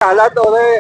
हालात हो रहे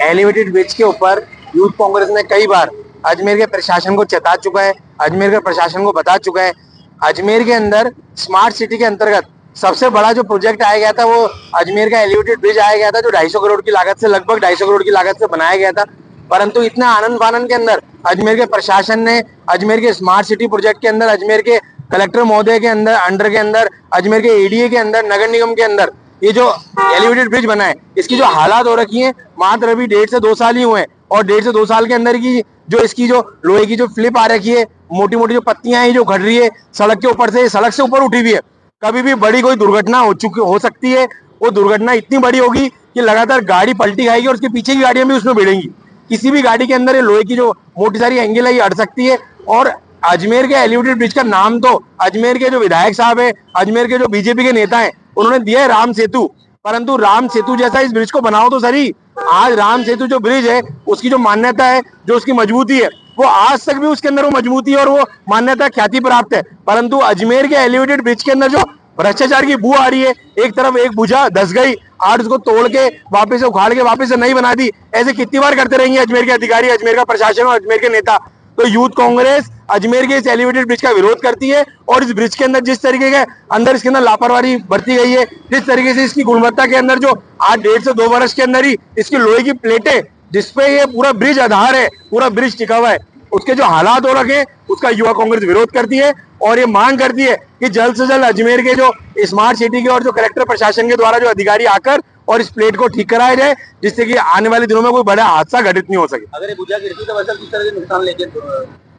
एलिवेटेड ब्रिज के ऊपर यूथ कांग्रेस ने कई बार अजमेर के प्रशासन को चेता चुका है, अजमेर के प्रशासन को बता चुका है। अजमेर के अंदर स्मार्ट सिटी के अंतर्गत सबसे बड़ा जो प्रोजेक्ट आया गया था वो अजमेर का एलिवेटेड ब्रिज आया गया था, जो 250 करोड़ की लागत से, लगभग 250 करोड़ की लागत से बनाया गया था। परंतु इतना आनंद फानंद के अंदर अजमेर के प्रशासन ने अजमेर के स्मार्ट सिटी प्रोजेक्ट के अंदर, अजमेर के कलेक्टर महोदय के अंदर के अंदर, अजमेर के एडीए के अंदर, नगर निगम के अंदर ये जो एलिवेटेड ब्रिज बना है इसकी जो हालात हो रखी है, मात्र अभी 1.5 से 2 साल ही हुए हैं और 1.5 से 2 साल के अंदर की जो इसकी जो लोहे की जो फ्लिप आ रखी है, मोटी मोटी जो पत्तियां हैं जो घट रही है सड़क के ऊपर से, सड़क से ऊपर उठी हुई है। कभी भी बड़ी कोई दुर्घटना हो सकती है। वो दुर्घटना इतनी बड़ी होगी कि लगातार गाड़ी पलटी खाएगी और उसके पीछे की गाड़ियां भी उसमें भिड़ेंगी। किसी भी गाड़ी के अंदर ये लोहे की जो मोटी सारी एंगल है ये अड़ सकती है। और अजमेर के एलिवेटेड ब्रिज का नाम तो अजमेर के जो विधायक साहब है, अजमेर के जो बीजेपी के नेता है, उन्होंने दिया है राम सेतु। परंतु राम सेतु जैसा इस ब्रिज को बनाओ तो सही। आज राम सेतु जो ब्रिज है उसकी जो मान्यता है, जो उसकी मजबूती है, वो आज तक भी उसके अंदर वो मजबूती और वो मान्यता ख्याति प्राप्त है। परंतु अजमेर के एलिवेटेड ब्रिज के अंदर जो भ्रष्टाचार की बू आ रही है, एक तरफ एक भुजा धस गई, आज उसको तोड़ के वापस से उखाड़ के वापस से नई बना दी, ऐसे कितनी बार करते रहेंगे अजमेर के अधिकारी, अजमेर का प्रशासन और अजमेर के नेता। तो यूथ कांग्रेस अजमेर के इस एलिवेटेड ब्रिज का विरोध करती है और इस ब्रिज के अंदर जिस तरीके के अंदर इसके अंदर लापरवाही बरती गई है, जिस तरीके से इसकी गुणवत्ता के अंदर जो आज 1.5 से 2 वर्ष के अंदर ही इसकी लोहे की प्लेटें जिसपे ये पूरा ब्रिज आधार है, पूरा ब्रिज टिका हुआ है, उसके जो हालात हो रखे उसका युवा कांग्रेस विरोध करती है और ये मांग करती है कि जल्द से जल्द अजमेर के जो स्मार्ट सिटी के और जो कलेक्टर प्रशासन के द्वारा जो अधिकारी आकर और इस प्लेट को ठीक कराया जाए, जिससे कि आने वाले दिनों में कोई बड़ा हादसा घटित नहीं हो सके। अगर ये भुजा गिरती तो वैसा किस तरह के नुकसान लेके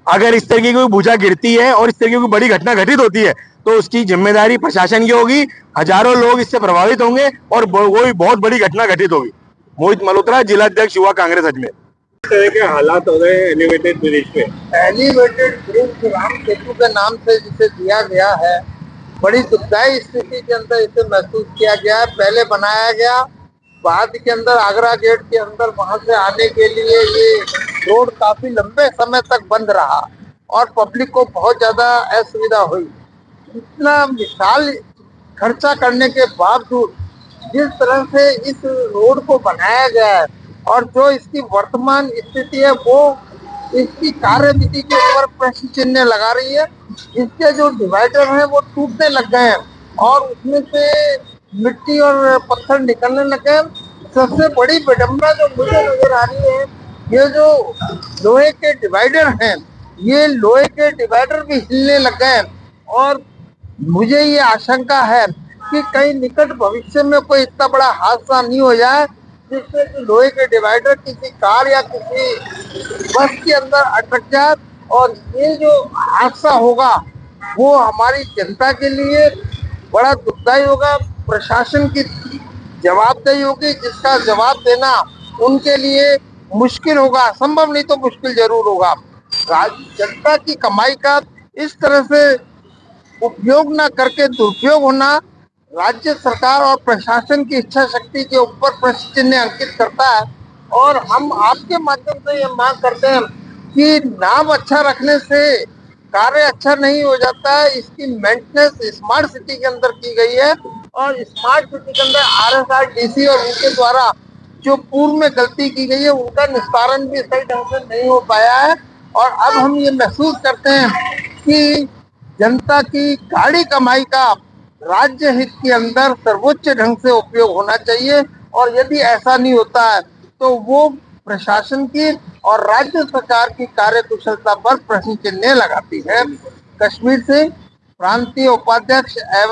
अगर इस तरीके की कोई भुजा गिरती है और इस तरीके की बड़ी घटना घटित होती है तो उसकी जिम्मेदारी प्रशासन की होगी। हजारों लोग इससे प्रभावित होंगे और कोई बहुत बड़ी घटना घटित होगी। मोहित मल्होत्रा, जिला अध्यक्ष युवा कांग्रेस अजमेर। इस तरह के हालात हो रहे हैं एलिवेटेड ब्रिज पे। एलिवेटेड ब्रिज राम सेतु के नाम से जिसे दिया गया है, बड़ी दुखदायी स्थिति के अंदर इसे महसूस किया गया है। पहले बनाया गया, बाद के अंदर आगरा गेट के अंदर वहां से आने के लिए ये रोड काफी लंबे समय तक बंद रहा और पब्लिक को बहुत ज्यादा असुविधा हुई। इतना विशाल खर्चा करने के बावजूद जिस तरह से इस रोड को बनाया गया है और जो इसकी वर्तमान स्थिति है वो इसकी कार्यविधि के ऊपर प्रश्न चिन्ह लगा रही है। इसके जो डिवाइडर हैं वो टूटने लग गए हैं और उसमें से मिट्टी और पत्थर निकलने लगे। सबसे बड़ी विडंबना जो मुझे नजर आ रही है, ये जो लोहे के डिवाइडर हैं, ये लोहे के डिवाइडर भी हिलने लग गए और मुझे ये आशंका है कि कहीं निकट भविष्य में कोई इतना बड़ा हादसा नहीं हो जाए जिससे कि लोहे के डिवाइडर किसी कार या किसी बस के अंदर अटक जाए और ये जो हादसा होगा वो हमारी जनता के लिए बड़ा दुखदायी होगा। प्रशासन की जवाबदेही होगी, जिसका जवाब देना उनके लिए मुश्किल होगा, संभव नहीं तो मुश्किल जरूर होगा। जनता की कमाई का इस तरह से उपयोग न करके दुरुपयोग होना राज्य सरकार और प्रशासन की इच्छा शक्ति के ऊपर प्रश्न चिन्ह अंकित करता है। और हम आपके माध्यम से ये मांग करते हैं कि नाम अच्छा रखने से कार्य अच्छा नहीं हो जाता है। इसकी मेंटेनेंस स्मार्ट सिटी के अंदर की गई है और स्मार्ट सिटी के अंदर RSRTC और उनके द्वारा जो पूर्व में गलती की गई है उनका निस्तारण भी सही ढंग से नहीं हो पाया है। और अब हम ये महसूस करते हैं कि जनता की गाड़ी कमाई का राज्य हित के अंदर सर्वोच्च ढंग से उपयोग होना चाहिए और यदि ऐसा नहीं होता है तो वो प्रशासन की और राज्य सरकार की कार्यकुशलता पर प्रश्न चिन्ह लगाती है। कश्मीर से प्रांतीय उपाध्यक्ष एवं